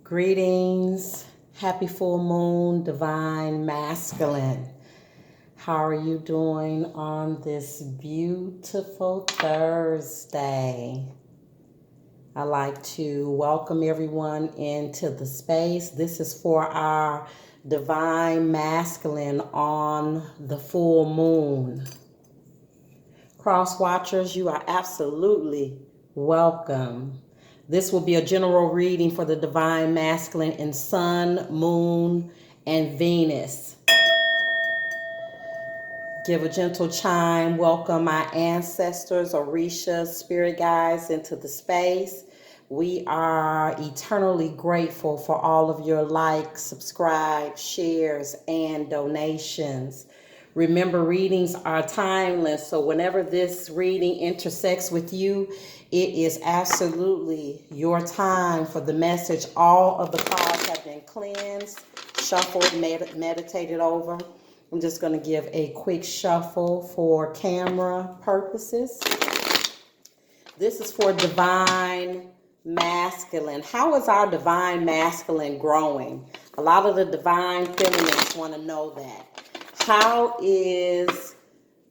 Greetings, happy full moon, divine masculine. How are you doing on this beautiful Thursday? I'd like to welcome everyone into the space. This is for our divine masculine on the full moon. Cross watchers, you are absolutely welcome. This will be a general reading for the divine masculine in Sun, Moon, and Venus. Give a gentle chime. Welcome my ancestors, Orishas, spirit guides into the space. We are eternally grateful for all of your likes, subscribes, shares, and donations. Remember, readings are timeless, so whenever this reading intersects with you, it is absolutely your time for the message. All of the cards have been cleansed, shuffled, meditated over. I'm just going to give a quick shuffle for camera purposes. This is for divine masculine. How is our divine masculine growing? A lot of the divine feminines want to know that. How is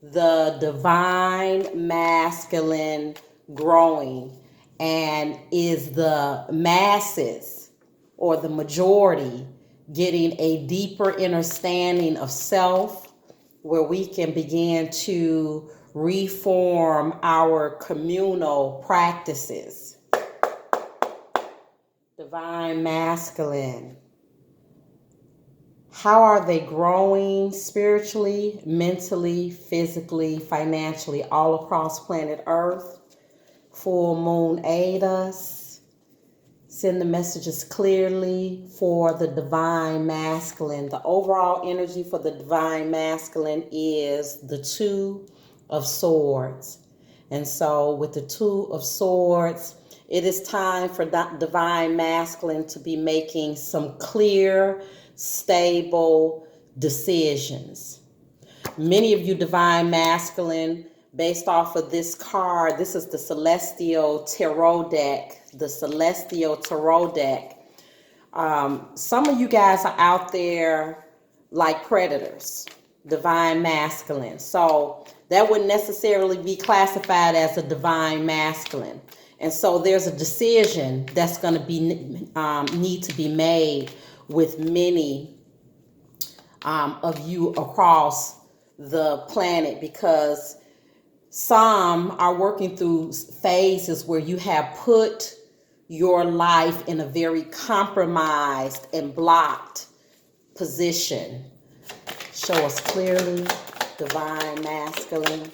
the divine masculine growing? And is the masses or the majority getting a deeper understanding of self, where we can begin to reform our communal practices? Divine masculine. How are they growing spiritually, mentally, physically, financially, all across planet Earth? Full moon aid us. Send the messages clearly for the divine masculine. The overall energy for the divine masculine is the Two of Swords. And so with the Two of Swords, it is time for divine masculine to be making some clear, stable decisions. Many of you divine masculine, based off of this card, this is the Celestial Tarot deck, the Celestial Tarot deck. Some of you guys are out there like predators, divine masculine. So that wouldn't necessarily be classified as a divine masculine. And so there's a decision that's going to be need to be made with many of you across the planet, because some are working through phases where you have put your life in a very compromised and blocked position. Show us clearly, divine masculine,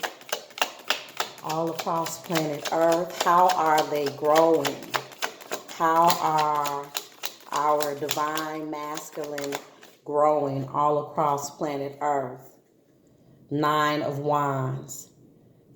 all across planet Earth. How are they growing? How are our divine masculine growing all across planet Earth? Nine of Wands.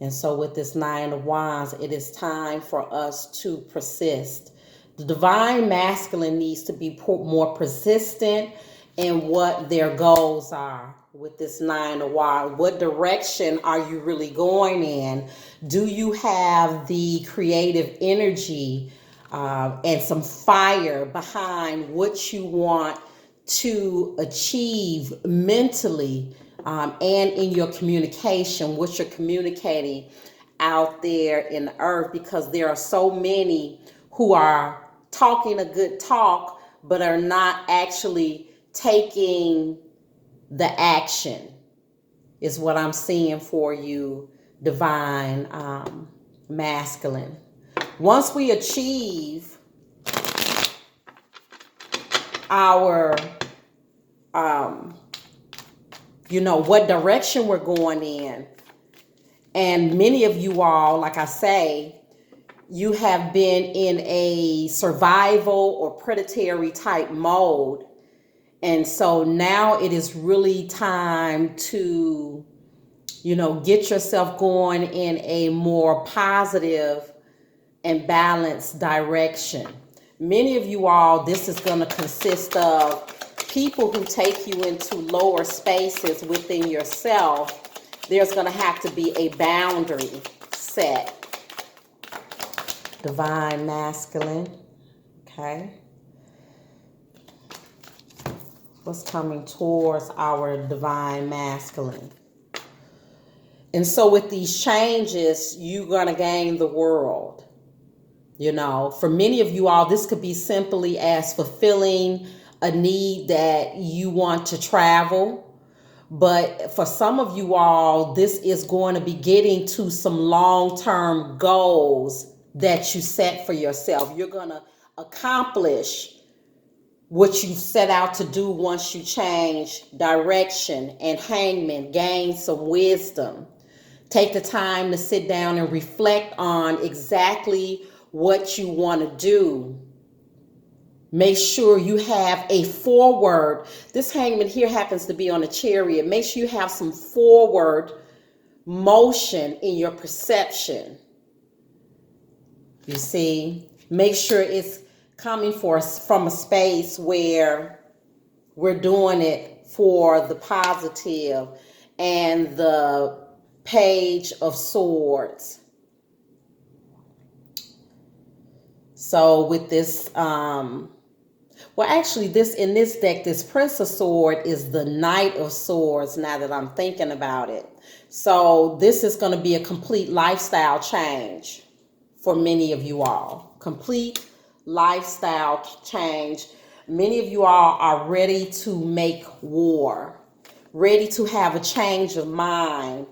And so with this Nine of Wands, it is time for us to persist. The divine masculine needs to be more persistent in what their goals are. With this Nine of Wands, what direction are you really going in? Do you have the creative energy and some fire behind what you want to achieve mentally and in your communication, what you're communicating out there in the earth? Because there are so many who are talking a good talk, but are not actually taking the action, is what I'm seeing for you, divine masculine. Once we achieve our what direction we're going in, and many of you all, like I say, you have been in a survival or predatory type mode, and so now it is really time to get yourself going in a more positive and balanced direction. Many of you all, this is going to consist of people who take you into lower spaces within yourself. There's going to have to be a boundary set. Divine masculine. Okay. What's coming towards our divine masculine? And so with these changes, you're going to gain the world. You know, for many of you all, this could be simply as fulfilling a need that you want to travel. But for some of you all, this is going to be getting to some long-term goals that you set for yourself. You're going to accomplish what you set out to do once you change direction. And Hangman, gain some wisdom. Take the time to sit down and reflect on exactly what you want to do. Make sure you have a forward. This Hangman here happens to be on a chariot. Make sure you have some forward motion in your perception. You see, make sure it's coming from a space where we're doing it for the positive. And the Page of Swords. So with this, well, actually, in this deck, this Prince of Swords is the Knight of Swords, now that I'm thinking about it. So this is going to be a complete lifestyle change for many of you all. Complete lifestyle change. Many of you all are ready to make war, ready to have a change of mind,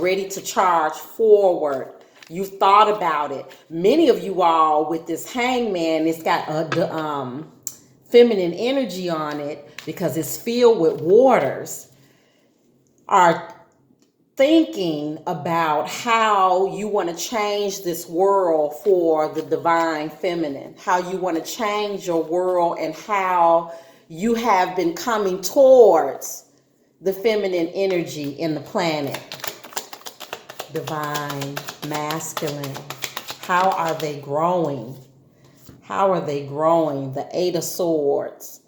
ready to charge forward. You've thought about it. Many of you all with this Hangman, it's got the feminine energy on it because it's filled with waters, are thinking about how you want to change this world for the divine feminine, how you want to change your world, and how you have been coming towards the feminine energy in the planet. Divine masculine. How are they growing? How are they growing? The Eight of Swords.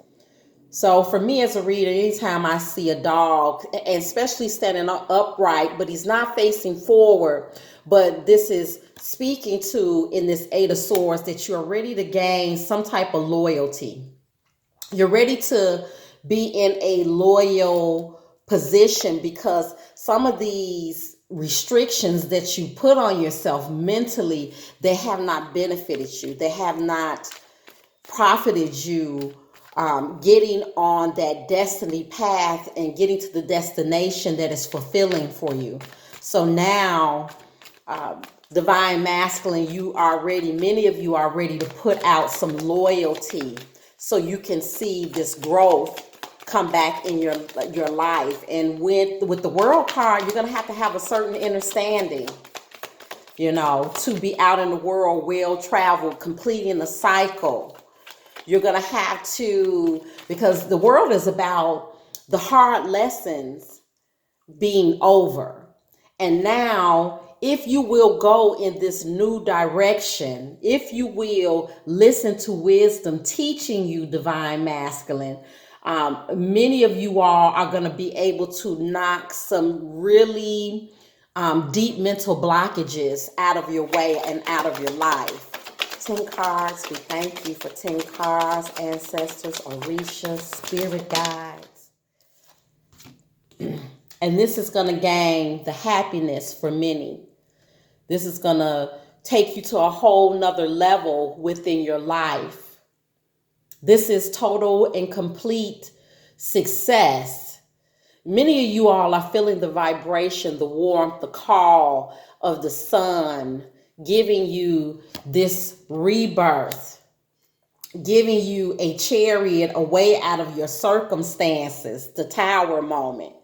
So for me as a reader, anytime I see a dog, and especially standing upright, but he's not facing forward, but this is speaking to, in this Eight of Swords, that you're ready to gain some type of loyalty. You're ready to be in a loyal position because some of these restrictions that you put on yourself mentally, they have not benefited you. They have not profited you getting on that destiny path and getting to the destination that is fulfilling for you. So now, divine masculine, many of you are ready to put out some loyalty so you can see this growth come back in your life. And with the World card, you're going to have a certain understanding, you know, to be out in the world, well-traveled, completing the cycle. You're going to have to, because the world is about the hard lessons being over. And now, if you will go in this new direction, if you will listen to wisdom teaching you divine masculine, many of you all are going to be able to knock some really deep mental blockages out of your way and out of your life. 10 cards. We thank you for 10 cards, ancestors, Orisha, spirit guides. And this is going to gain the happiness for many. This is going to take you to a whole nother level within your life. This is total and complete success. Many of you all are feeling the vibration, the warmth, the call of the sun, giving you this rebirth, giving you a chariot, a way out of your circumstances, the Tower moment,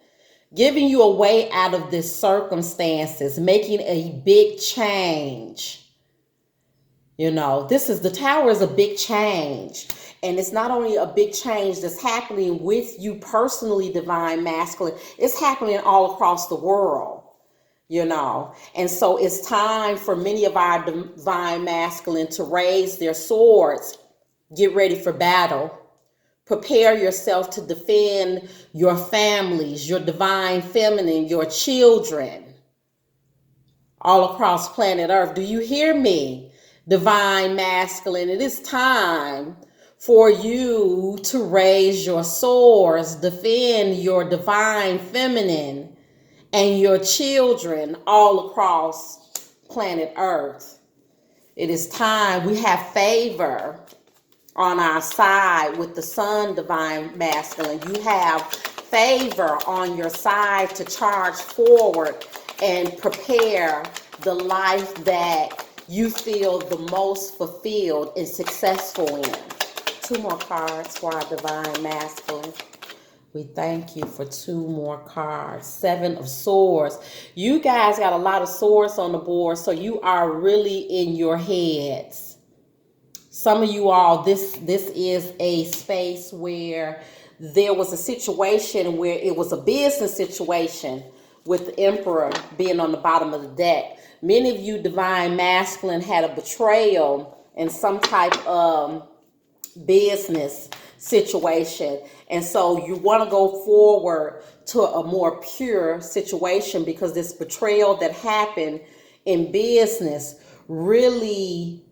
giving you a way out of this circumstances, making a big change. You know, the Tower is a big change. And it's not only a big change that's happening with you personally, divine masculine, it's happening all across the world, you know. And so it's time for many of our divine masculine to raise their swords, get ready for battle, prepare yourself to defend your families, your divine feminine, your children, all across planet Earth. Do you hear me, divine masculine? It is time for you to raise your swords, defend your divine feminine and your children all across planet Earth. It is time. We have favor on our side with the sun, divine masculine. You have favor on your side to charge forward and prepare the life that you feel the most fulfilled and successful in. 2 more cards for our divine masculine. We thank you for 2 more cards. 7 of Swords. You guys got a lot of swords on the board, so you are really in your heads. Some of you all, this is a space where there was a situation where it was a business situation with the Emperor being on the bottom of the deck. Many of you divine masculine had a betrayal in some type of business situation, and so you want to go forward to a more pure situation, because this betrayal that happened in business really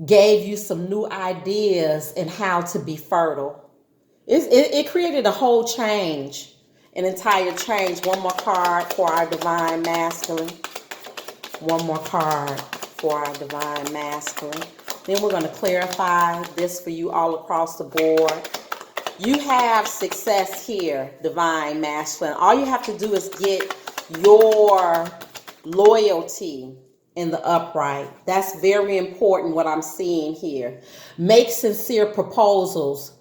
gave you some new ideas in how to be fertile. It created a whole change, an entire change. 1 more card for our divine masculine. 1 more card for our divine masculine. Then we're going to clarify this for you all across the board. You have success here, divine masculine. All you have to do is get your loyalty in the upright. That's very important, what I'm seeing here. Make sincere proposals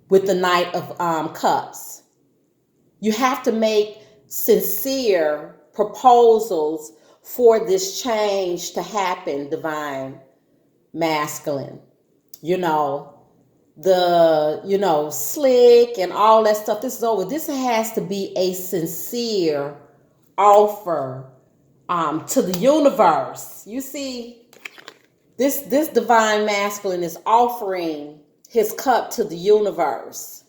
with the Knight of Cups. You have to make sincere proposals for this change to happen, divine masculine. Slick and all that stuff, this is over. This has to be a sincere offer to the universe. You see, this divine masculine is offering his cup to the universe.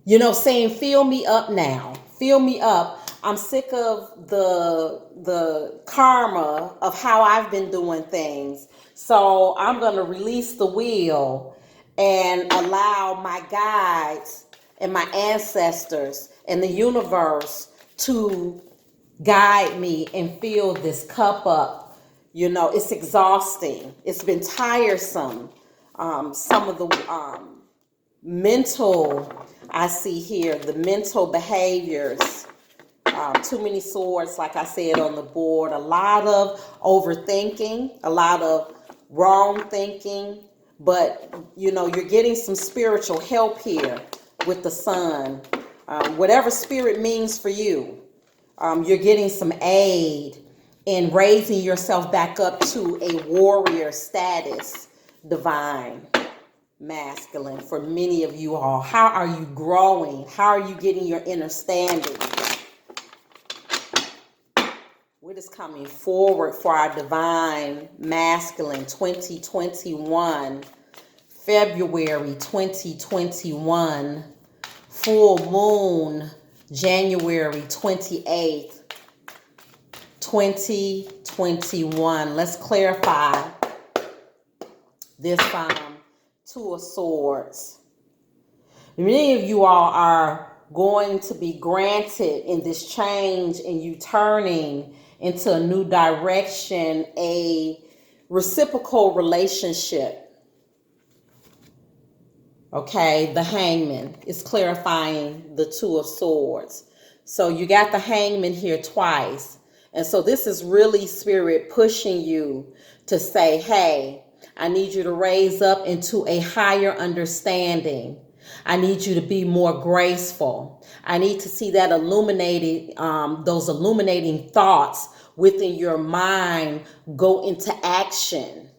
Saying, fill me up now. Fill me up. I'm sick of the karma of how I've been doing things. So I'm going to release the wheel and allow my guides and my ancestors and the universe to guide me and fill this cup up. It's exhausting. It's been tiresome. Some of the mental, I see here, the mental behaviors. Too many swords, like I said, on the board. A lot of overthinking, a lot of wrong thinking. But, you're getting some spiritual help here with the sun. Whatever spirit means for you, you're getting some aid in raising yourself back up to a warrior status, divine masculine. For many of you all, how are you growing? How are you getting your understanding? What is coming forward for our divine masculine 2021, February 2021, full moon, January 28th, 2021. Let's clarify this 2 of Swords. Many of you all are going to be granted in this change and you turning into a new direction, a reciprocal relationship. Okay, the Hangman is clarifying the 2 of Swords. So you got the Hangman here twice. And so this is really spirit pushing you to say, hey, I need you to raise up into a higher understanding. I need you to be more graceful. I need to see that those illuminating thoughts within your mind go into action.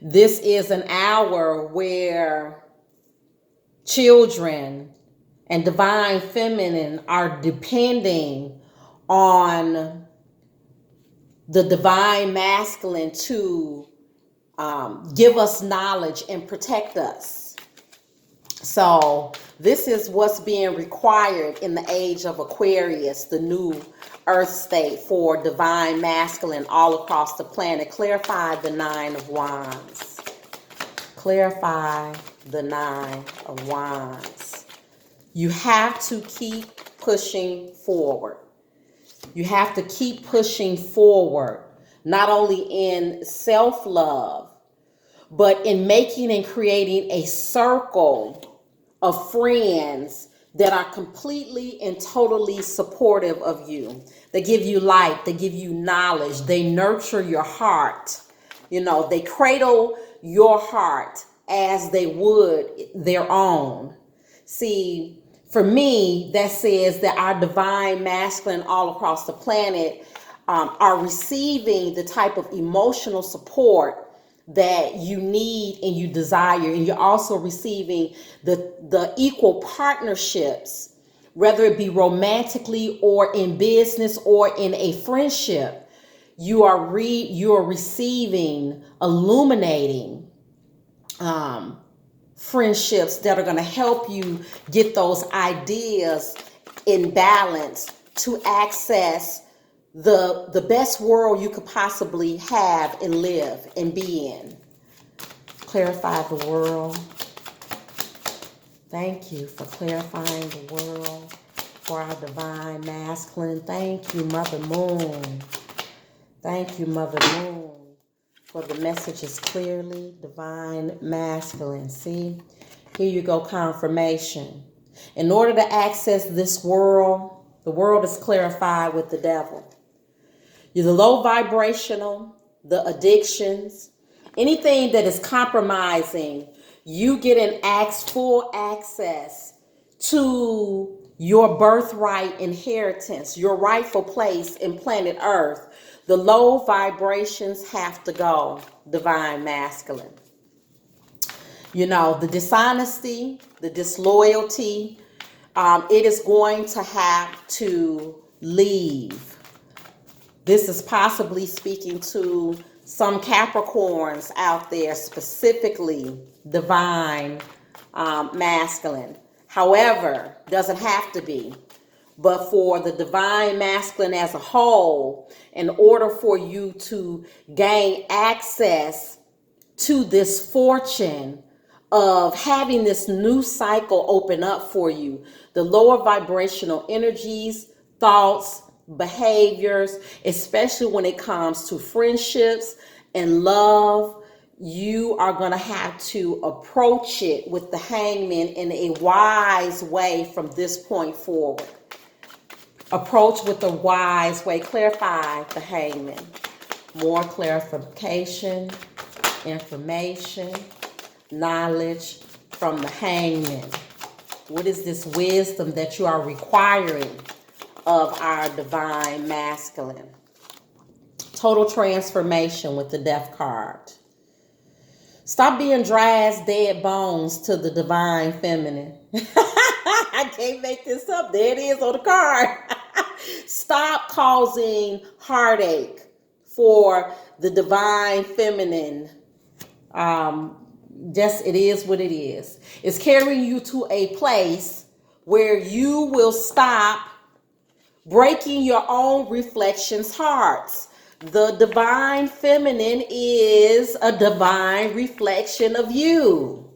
This is an hour where children and divine feminine are depending on the divine masculine to give us knowledge and protect us. So This is what's being required in the age of Aquarius, the new earth state for divine masculine all across the planet. Clarify the Nine of Wands. Clarify the Nine of Wands. You have to keep pushing forward. You have to keep pushing forward, not only in self-love, but in making and creating a circle of friends that are completely and totally supportive of you. They give you light, they give you knowledge, they nurture your heart. You know, they cradle your heart as they would their own. See, for me, that says that our divine masculine all across the planet are receiving the type of emotional support that you need and you desire, and you're also receiving the equal partnerships, whether it be romantically or in business or in a friendship. You are receiving, illuminating friendships that are going to help you get those ideas in balance to access the best world you could possibly have and live and be in. Clarify the world. Thank you for clarifying the world for our divine masculine. Thank you, Mother Moon. Thank you, Mother Moon, for the messages clearly. Divine masculine. See, here you go, confirmation. In order to access this world, the world is clarified with the devil. You're the low vibrational, the addictions, anything that is compromising, you get full access to your birthright inheritance, your rightful place in planet Earth. The low vibrations have to go, divine masculine. You know, the dishonesty, the disloyalty, it is going to have to leave. This is possibly speaking to some Capricorns out there, specifically divine masculine. However, doesn't have to be. But for the divine masculine as a whole, in order for you to gain access to this fortune of having this new cycle open up for you, the lower vibrational energies, thoughts, behaviors, especially when it comes to friendships and love, you are going to have to approach it with the Hangman in a wise way from this point forward. Approach with a wise way. Clarify the Hangman. More clarification, information, knowledge from the Hangman. What is this wisdom that you are requiring of our divine masculine? Total transformation with the Death card. Stop being dry as dead bones to the divine feminine. I can't make this up. There it is on the card. Stop causing heartache for the divine feminine. Just it is what it is. It's carrying you to a place where you will stop breaking your own reflections' hearts. The divine feminine is a divine reflection of you.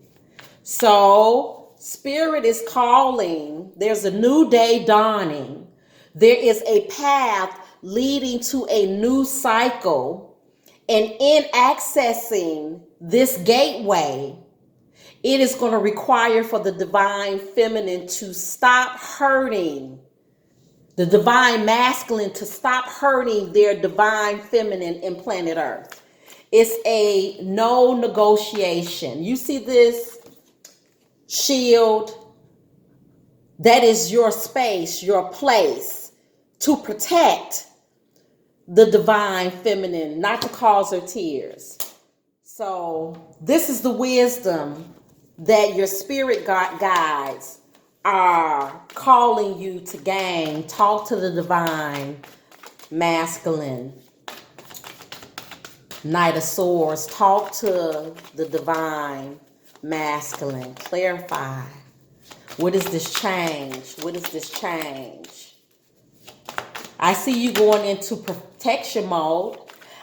So, Spirit is calling. There's a new day dawning. There is a path leading to a new cycle. And in accessing this gateway, it is going to require for the divine feminine to stop hurting, the divine masculine to stop hurting their divine feminine in planet Earth. It's a no negotiation. You see this shield? That is your space, your place to protect the divine feminine, not to cause her tears. So this is the wisdom that your spirit guides are calling you to gain. Talk to the divine masculine. Knight of Swords. Talk to the divine masculine. Clarify What is this change? What is this change? I see you going into protection mode.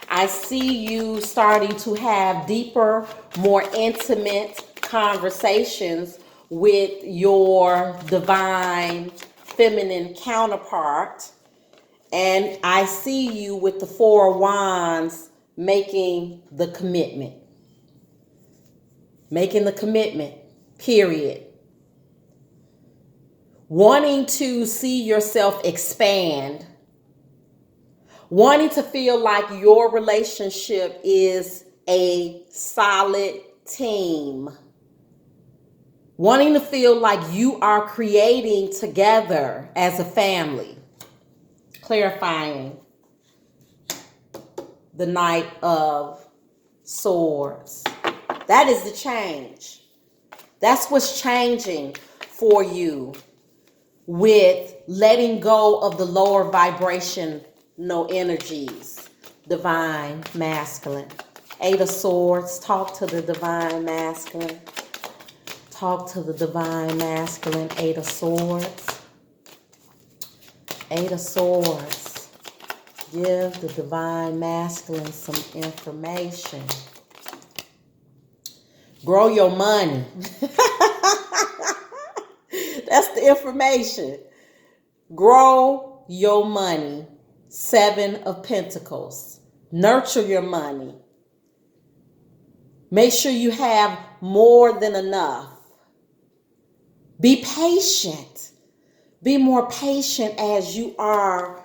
I see you starting to have deeper, more intimate conversations with your divine feminine counterpart. And I see you with the Four of Wands making the commitment. Making the commitment, period. Wanting to see yourself expand. Wanting to feel like your relationship is a solid team. Wanting to feel like you are creating together as a family. Clarifying the Knight of Swords. That is the change. That's what's changing for you with letting go of the lower vibration, no energies. Divine Masculine. Eight of Swords. Talk to the Divine Masculine. Talk to the Divine Masculine. Eight of Swords. Eight of Swords. Give the Divine Masculine some information. Grow your money. That's the information. Grow your money. Seven of Pentacles. Nurture your money. Make sure you have more than enough. Be patient. Be more patient as you are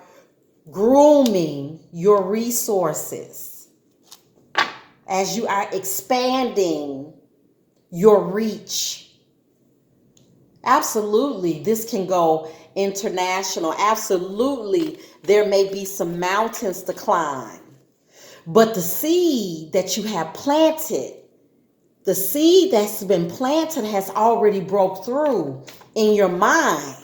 grooming your resources. As you are expanding your reach. Absolutely, this can go international. Absolutely, there may be some mountains to climb. But the seed that you have planted, the seed that's been planted has already broke through in your mind.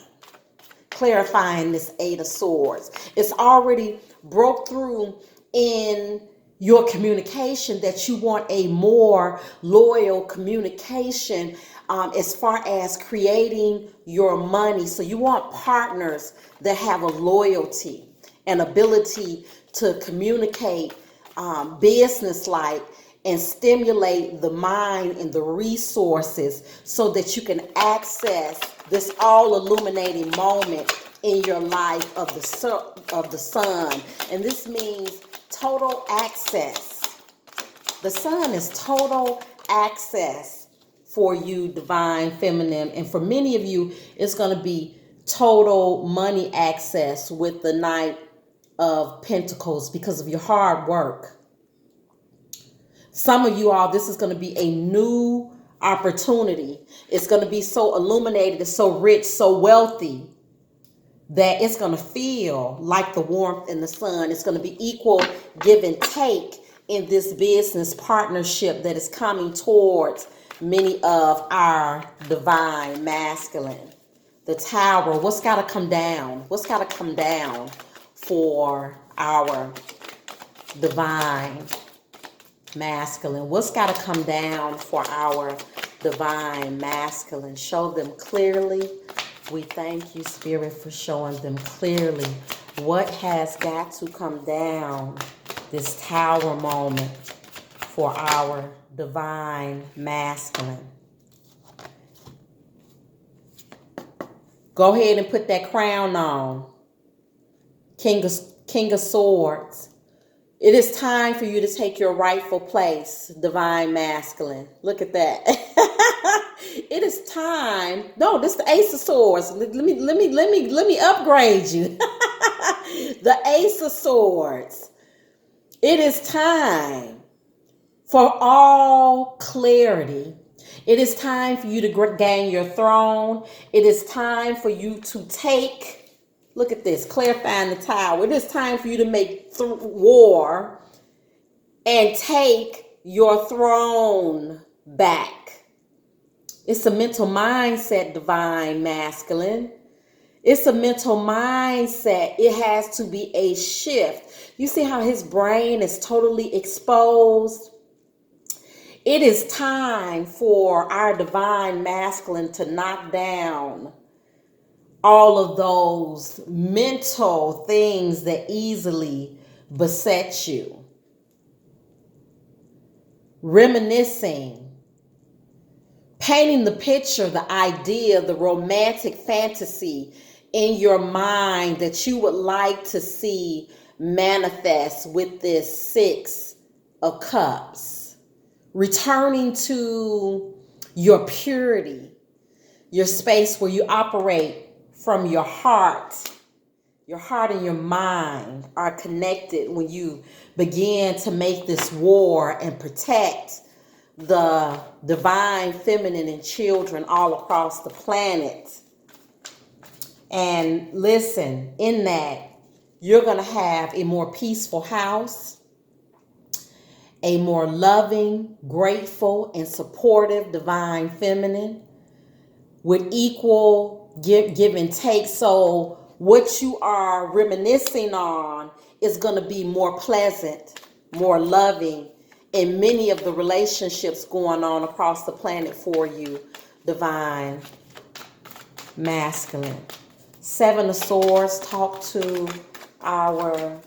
Clarifying this Eight of Swords. It's already broke through in your communication that you want a more loyal communication as far as creating your money. So you want partners that have a loyalty and ability to communicate business-like and stimulate the mind and the resources so that you can access this all-illuminating moment in your life of the sun. And this means total access. The sun is total access for you, Divine Feminine. And for many of you, it's going to be total money access with the Knight of Pentacles because of your hard work. Some of you all, this is going to be a new opportunity. It's going to be so illuminated, so rich, so wealthy that it's going to feel like the warmth in the sun. It's going to be equal give and take in this business partnership that is coming towards many of our Divine Masculine. The Tower, what's got to come down? What's got to come down for our Divine Masculine? What's got to come down for our Divine Masculine? Show them clearly. We thank you, Spirit, for showing them clearly what has got to come down this Tower moment for our Divine Masculine. Go ahead and put that crown on. King of Swords. It is time for you to take your rightful place, Divine Masculine. Look at that. It is time. No, this is the Ace of Swords. Let me upgrade you. The Ace of Swords. It is time for all clarity. It is time for you to gain your throne. It is time for you to take, look at this, clarifying the Tower. It is time for you to make war and take your throne back. It's a mental mindset, Divine Masculine. It's a mental mindset. It has to be a shift. You see how his brain is totally exposed? It is time for our divine masculine to knock down all of those mental things that easily beset you. Reminiscing, painting the picture, the idea, the romantic fantasy in your mind that you would like to see manifest with this Six of Cups. Returning to your purity, your space where you operate from your heart. Your heart and your mind are connected when you begin to make this war and protect the divine feminine and children all across the planet. And listen, in that, you're going to have a more peaceful house, a more loving, grateful, and supportive divine feminine with equal give and take. So what you are reminiscing on is going to be more pleasant, more loving in many of the relationships going on across the planet for you, divine masculine. Seven of Swords, talk to our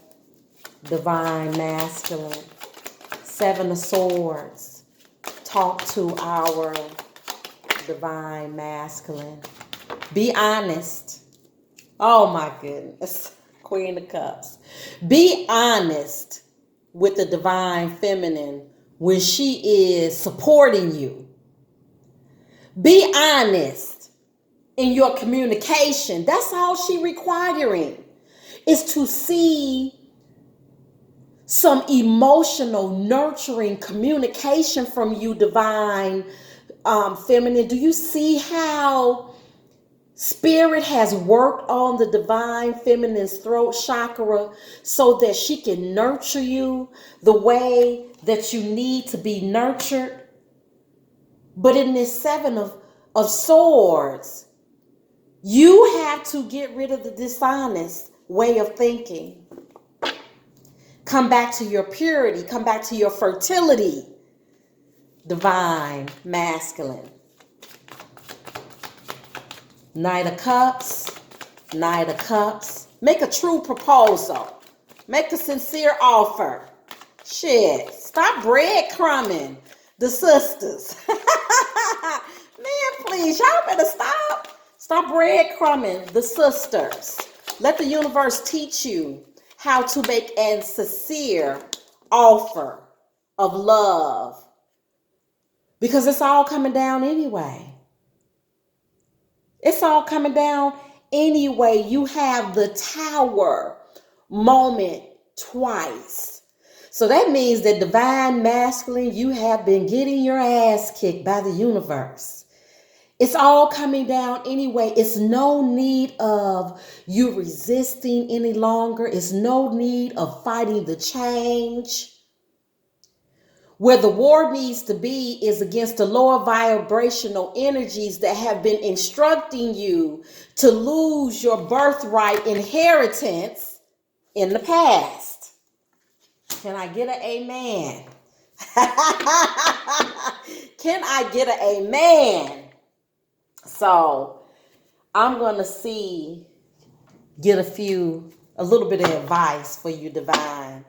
divine masculine. Seven of Swords, talk to our divine masculine. Be honest. Oh my goodness. Queen of Cups. Be honest with the divine feminine when she is supporting you. Be honest in your communication. That's all she requiring, is to see some emotional, nurturing communication from you, divine feminine. Do you see how Spirit has worked on the divine feminine's throat chakra so that she can nurture you the way that you need to be nurtured? But in this Seven of Swords, you have to get rid of the dishonest way of thinking. Come back to your purity. Come back to your fertility, divine masculine. Knight of Cups. Knight of Cups. Make a true proposal. Make a sincere offer. Shit. Stop breadcrumbing the sisters. Man, please. Y'all better stop. Stop breadcrumbing the sisters. Let the universe teach you how to make a sincere offer of love. Because it's all coming down anyway. It's all coming down anyway. You have the Tower moment twice. So that means that divine masculine, you have been getting your ass kicked by the universe. It's all coming down anyway. It's no need of you resisting any longer. It's no need of fighting the change. Where the war needs to be is against the lower vibrational energies that have been instructing you to lose your birthright inheritance in the past. Can I get an amen? Can I get an amen? So I'm going to get a little bit of advice for you, divine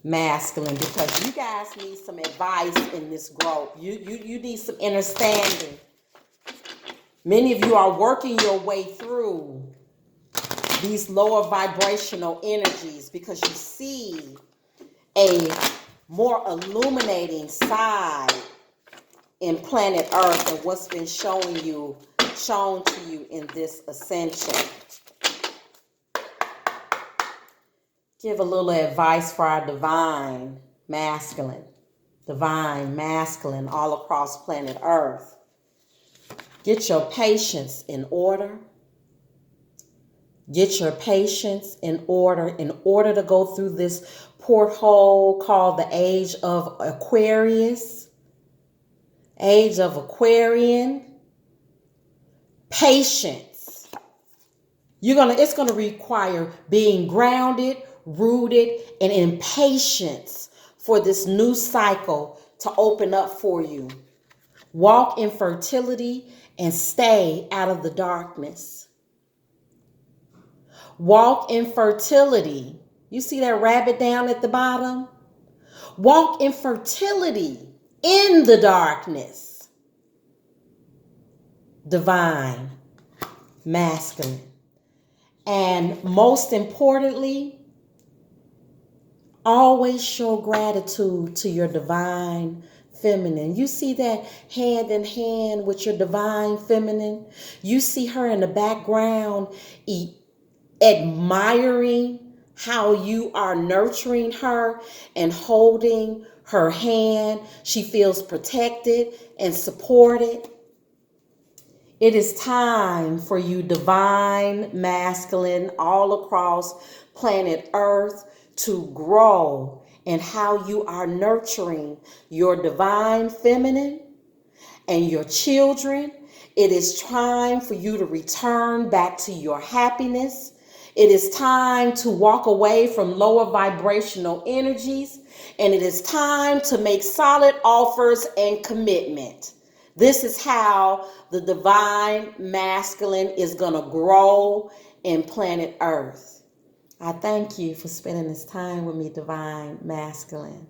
masculine, because you guys need some advice in this growth. You need some understanding. Many of you are working your way through these lower vibrational energies because you see a more illuminating side in planet Earth and what's been shown to you in this ascension. Give a little advice for our divine masculine all across planet Earth. Get your patience in order. Get your patience in order to go through this porthole called the Age of Aquarius. Age of Aquarian. Patience. It's going to require being grounded, rooted, and in patience for this new cycle to open up for you. Walk in fertility and stay out of the darkness. Walk in fertility. You see that rabbit down at the bottom? Walk in fertility in the darkness. Divine, masculine. And most importantly, always show gratitude to your divine feminine. You see that hand in hand with your divine feminine? You see her in the background admiring how you are nurturing her and holding her hand. She feels protected and supported. It is time for you, divine masculine, all across planet Earth, to grow in how you are nurturing your divine feminine and your children. It is time for you to return back to your happiness. It is time to walk away from lower vibrational energies. And it is time to make solid offers and commitment. This is how the divine masculine is going to grow in planet Earth. I thank you for spending this time with me, divine masculine.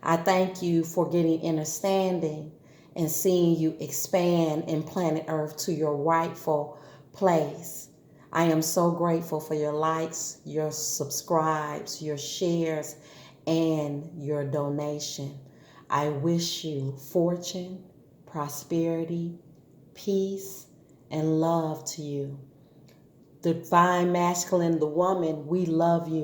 I thank you for getting understanding and seeing you expand in planet Earth to your rightful place. I am so grateful for your likes, your subscribes, your shares, and your donation. I wish you fortune, prosperity, peace, and love to you. Divine masculine, the woman, we love you.